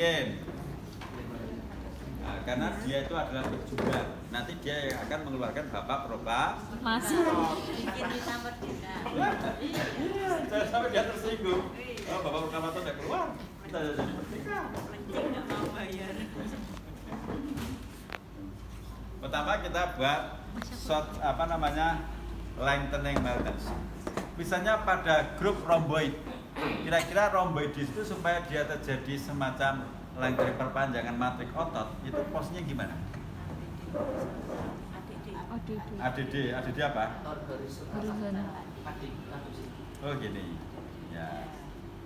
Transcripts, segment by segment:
mungkin. Nah, karena dia itu adalah penjual. Nanti dia yang akan mengeluarkan bapak masih bikin ditambah kita. Iya, jangan sampai dia tersinggung. Oh, bapak proklamator tidak keluar, kita jadi merdeka. Penting nggak mau bayar. Pertama kita buat short lengthening matrix. Misalnya pada grup rhomboid. Kira-kira rhomboidis itu supaya dia terjadi semacam lengthening perpanjangan matriks otot, itu posnya gimana? ADD apa? Oh gini.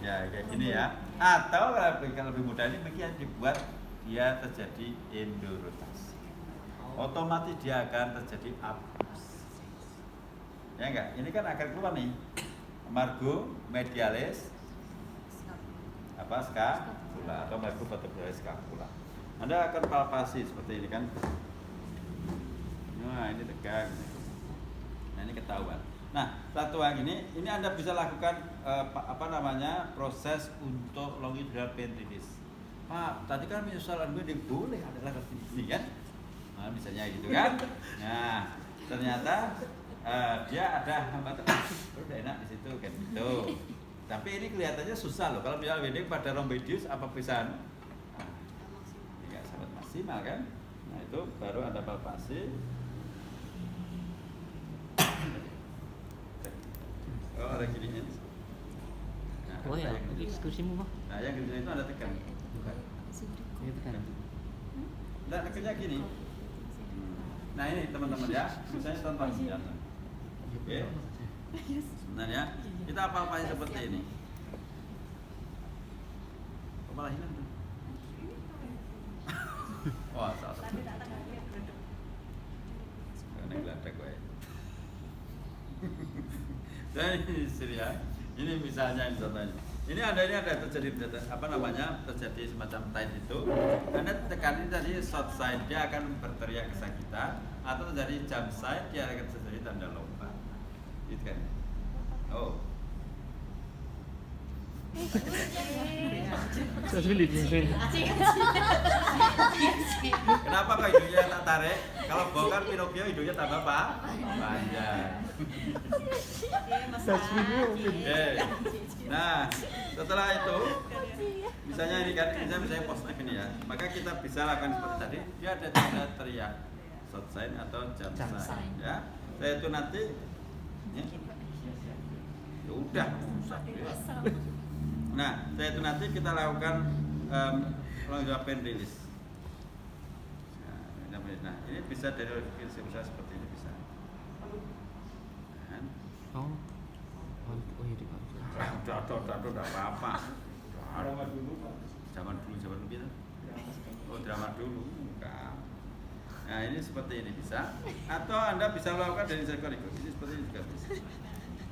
Ya kayak gini ya. Atau kalau lebih mudah ini mungkin dibuat dia terjadi endorotasi. Otomatis dia akan terjadi abduksi. Ya enggak? Ini kan akan keluar nih. Margo medialis scapula atau margo vertebralis scapula. Anda akan palpasi seperti ini kan. Nah, ini tegang. Nah, ini ketahuan. Nah, satu yang ini Anda bisa lakukan proses untuk longitudinal ventrilis. Pak, tadi kan misalnya boleh adalah ini kan? Nah, misalnya gitu kan. Nah, ternyata dia ada hambatan. Udah enak di situ kan gitu. Tapi ini kelihatannya susah loh. Kalau misalnya ini pada rhomboideus apa bisa? Tidak sangat maksimal kan? Nah, itu baru Anda palpasi. Oh, ada gininya. Nah, oh ya, diskusimu kok. Nah, yang gini itu Anda tekan. Bukan. Ini tekan. Nah, tekannya gini. Nah, ini teman-teman ya. Misalnya tonton ya. Oke. Sebenarnya kita apa-apanya seperti ini. Kepala hilang tuh. Wah, salah satu. Karena geladak gue. Dan ini ya. Ini misalnya contohnya. Ini ada terjadi terjadi semacam tight itu. Anda tekan ini tadi short side dia akan berteriak kesakitan, atau terjadi jump side dia akan terjadi tanda lompat. Gitu kan? Oh. Kenapa kok hidungnya tak tarik? Kalau bau kan Pinocchio hidungnya tambah apa? Panjang. Nah, setelah itu, misalnya ini kan, misalnya post ini ya, maka kita bisa lakukan seperti tadi. Dia ada tanda teriak, short sign atau jump sign. Ya, saya itu nanti, ya udah. Nah, saya itu nanti kita lakukan longitudinal ventrilis. Nah, ini bisa dari orifikasi besar seperti ini bisa. Oh iya di Udah apa-apa. Zaman dulu gitu. Oh, drama dulu. Enggak. Nah, ini seperti ini bisa. Atau Anda bisa melakukan dari sekaligus. Ini seperti ini juga bisa.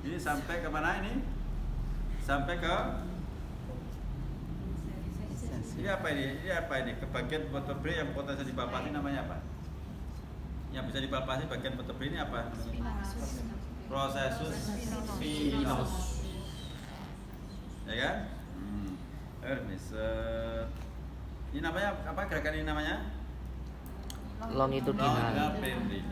Ini sampai ke mana ini? Sampai ke ini apa ini? Ke bagian vertebrae yang potensial dipalpasi namanya apa? Yang bisa dipalpasi bagian vertebrae ini apa? Processus spinos. Ya kan? Ini namanya apa? Gerakan ini namanya? Longitudinal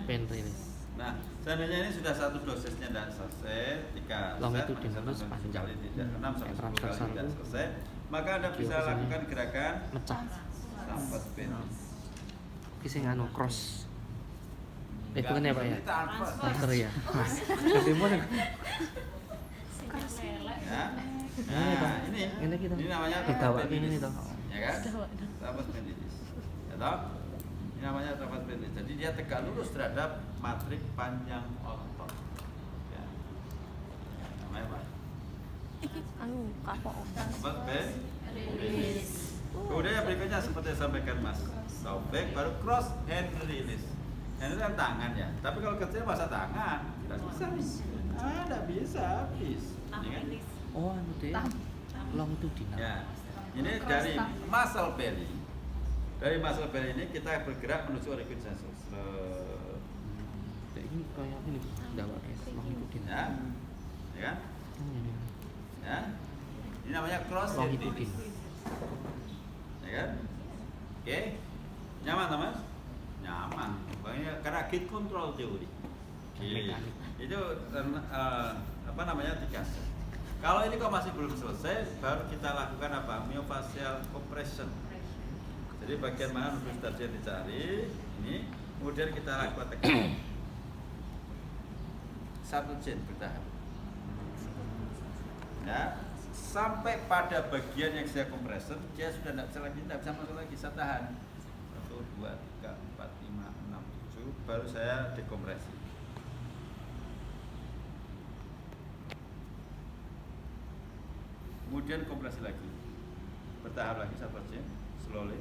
ventrilis. Nah, seandainya ini sudah satu dosisnya dan selesai, 3 longitudinalus panjang, 6 sampai 10 kali tidak selesai, maka Anda bisa lakukan gerakan mecah. Sampas ventrilis. Kisah nganu cross. Bukan ya Pak ya? Master ya. Mas. Ya. Nah, ini namanya dibawa ini toh. Ya kan? Sampas ventrilis. Ya toh? Ini namanya sampas ventrilis. Jadi dia tegak lurus terhadap matriks panjang otot. Ya. Namanya apa? kapok. Sampas ventrilis. Kemudian yang berikutnya seperti yang sampaikan Mas Taufik, baru cross hand release. Hand itu kan tangan ya, tapi kalau kecil masa tangan tidak bisa nih. Tidak bisa habis. Oh, anu deh. Longitudinal. Ya, ini dari muscle belly. Dari muscle belly ini kita bergerak menuju orificensus. Ini kayak ini dawa longitudinal. Ya, ya kan? Ya, ini namanya cross longitudinal. Ya kan? gate control teori. Mekanik. Itu apa namanya digas. Kalau ini kok masih belum selesai, baru kita lakukan apa? Myofascial compression. Jadi bagian mana nudus tadi yang dicari, ini kemudian kita lakukan tekan. Satu chain bertahap. Ya, sampai pada bagian yang saya compression, dia sudah tidak bisa lagi, tidak bisa masuk lagi. Saya tahan. 1, 2, 3, 4, 5, 6, 7, baru saya dekompresi. Kemudian kompresi lagi, bertahap lagi satu chain, slowly,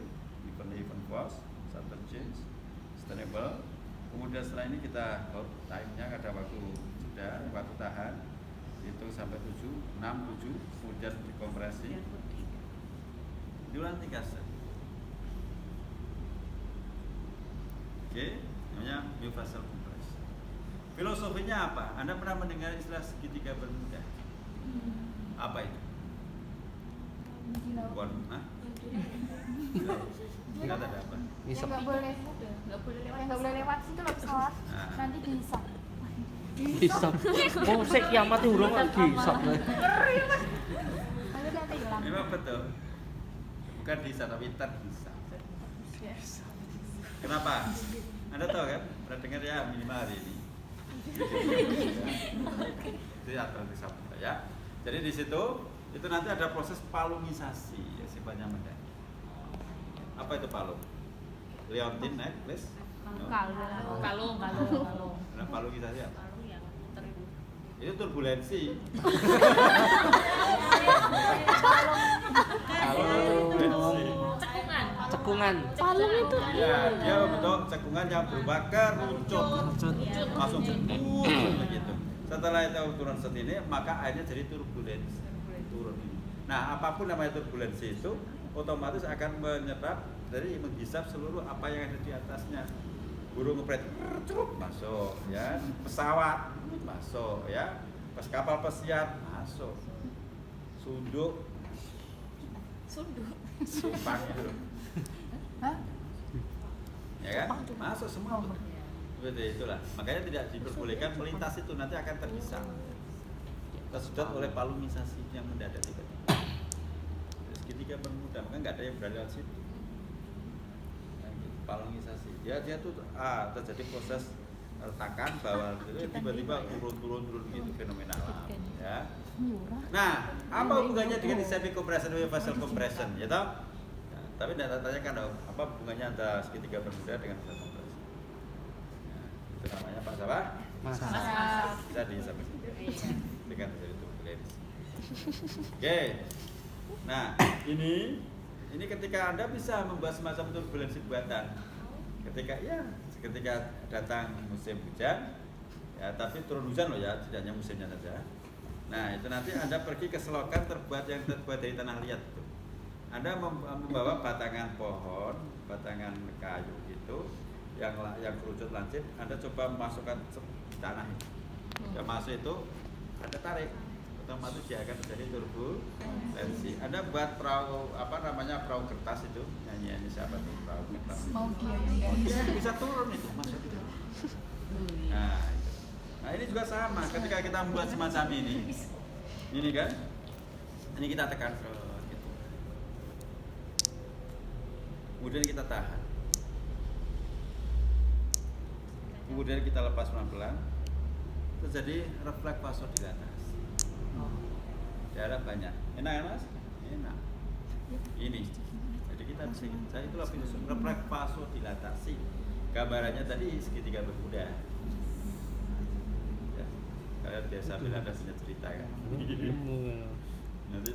even force, satu chain, sustainable. Kemudian setelah ini kita time-nya ada waktu jeda, waktu tahan, itu sampai 7, 6, 7, kemudian dikompresi. Diulang 3 set. Oke, namanya myofascial compression. Filosofinya apa? Anda pernah mendengar istilah segitiga bermuda? Apa itu? Bukan, nggak ada apa? Yang nggak boleh lewat situ loh pesawat. Nah. Nanti dihisap. Hisap. Oh, sik kiamat urung kok dihisap. Nanti hilang. Memang betul. Bukan dihisap tapi terhisap. Kenapa? Anda tahu kan? Pernah dengar ya minimal hari ini. Itu terhisap ya. Jadi di situ itu nanti ada proses palumisasi ya, sifatnya mendadak. Apa itu palung? Leontin naik, please. No. Kalung. Nah, palumisasi apa? Kalung yang teribu. Itu turbulensi. Turbulensi. Cekungan. Cekungan. Ya, dia bentuk cekungan yang berupa kerucut, masuk begitu. Setelah itu turun ini, maka airnya jadi turbulensi. Turun. Nah, apapun namanya turbulensi itu otomatis akan menyerap dari menghisap seluruh apa yang ada di atasnya. Burung ngepret masuk ya, pesawat masuk ya, kapal pesiar masuk, sunduk sumpang itu, ya kan, masuk semua. Seperti itulah, makanya tidak diperbolehkan melintas itu, nanti akan terhisap, tersedot oleh palumisasi yang mendadak tiba-tiba. Segitiga bermuda, maka nggak ada yang berada di situ. Palumisasi, dia tuh terjadi proses retakan bawah itu tiba-tiba turun gitu, fenomenal ya. Nah, apa hubungannya dengan semi compression dan myofascial compression, ya toh? Nah, tapi tidak tanyakan apa hubungannya antara segitiga bermuda dengan myofascial compression. Nah, itu namanya Pak Sabah. Mas. Bisa disampai dengan dari turbulensi. Oke. Nah, ini ketika Anda bisa membuat semacam turbulensi buatan. Ketika datang musim hujan, ya tapi turun hujan loh ya, tidak hanya musimnya saja. Nah, itu nanti Anda pergi ke selokan terbuat dari tanah liat itu. Anda membawa batangan pohon, batangan kayu gitu, yang kerucut lancip, Anda coba masukkan di tanah itu. Yang masuk itu Anda tarik, otomatis dia akan terjadi turbulensi. Anda buat perahu perahu kertas itu, nyanyi siapa tuh perahu kertas? Bisa turun itu masuk itu. Nah, itu. Nah, ini juga sama. Ketika kita membuat semacam ini kan, ini kita tekan gitu. Kemudian kita tahan. Kemudian kita lepas pelan-pelan. Terjadi refleks vasodilatasi. Darah banyak. Enak ya Mas? Enak. Ini. Jadi kita saya itulah filosofi refleks vasodilatasi. Gambarannya tadi segitiga bermuda. Ya. Kalian biasa bila ada punya cerita kan. Nanti,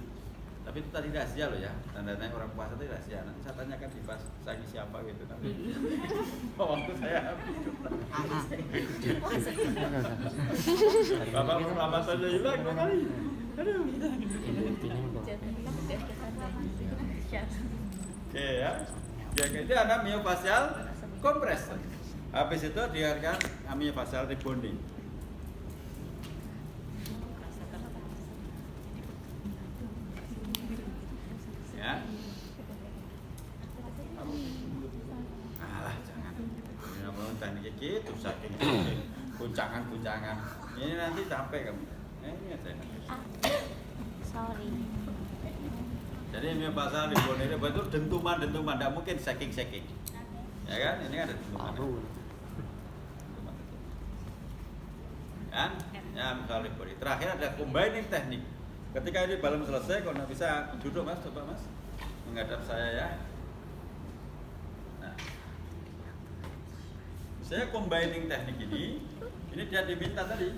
tapi itu tadi rahasia loh ya. Tanda-tanda orang puasa itu rahasia. Nanti saya tanyakan di pas sangi siapa gitu nanti. Waktu saya Bapak saja hilang kali. Aduh. Oke ya. Ya itu ada myofascial compression. Habis itu diarahkan myofascial rebonding. Ya. Alah jangan. Ini teknik sedikit, terus saking guncangan. Ini nanti capek kamu. Ini aja. Sorry. Jadi ini bahasa di Bonero itu dentuman, tidak mungkin shaking. Ya kan? Ini ada dentuman. Baru. Kan? Ya, misalnya body. Terakhir ada combining teknik. Ketika ini belum selesai, kalau nggak bisa duduk mas, coba mas, menghadap saya ya. Nah, saya combining teknik ini dia diminta tadi,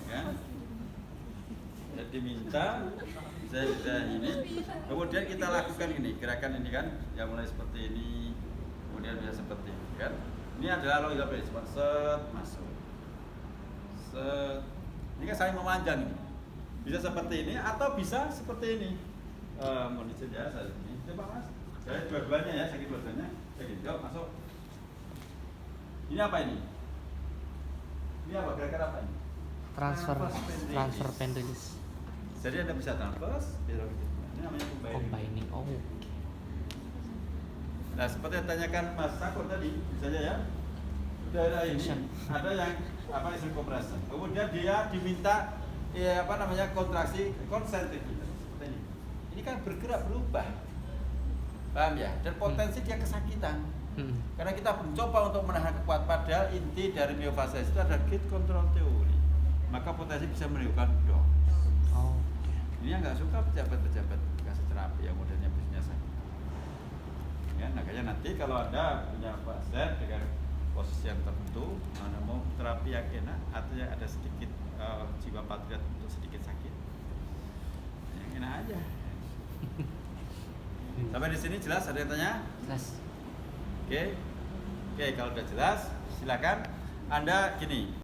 ya. Dia diminta, saya bisa ini. Kemudian kita lakukan ini, gerakan ini kan, yang mulai seperti ini, kemudian bisa seperti ini, kan? Ini adalah logical base, set masuk. Ini kan saling memanjang ini. Bisa seperti ini atau bisa seperti ini. Mohon izin ya, saya ini. Coba mas, saya dua-duanya ya, sakit dua-duanya. Sakit, yuk masuk. Ini apa ini? Ini apa? Gerakan apa ini? Transfer pendulous. Jadi anda bisa transfer, ini namanya combining. Combining. Oh. Nah seperti yang tanyakan Mas Sakur tadi, misalnya ya, daerah ini ada yang apa isu compression. Kemudian dia diminta ya apa namanya kontraksi konsentrik seperti ini. Ini kan bergerak berubah, paham ya? Dan potensi dia kesakitan. Karena kita mencoba untuk menahan kekuatan, padahal inti dari myofases itu ada gate control teori. Maka potensi bisa menimbulkan dong. Oh. Ini yang nggak suka pejabat-pejabat kasih terapi yang modelnya bisnya sakit. Ya, makanya nanti kalau Anda punya pasien dengan posisi yang tertentu, Anda mau terapi yang enak, artinya ada sedikit jiwa patriot untuk sedikit sakit, yang enak aja. Sampai di sini jelas? Ada yang tanya? Jelas. Oke, kalau udah jelas, silakan Anda gini.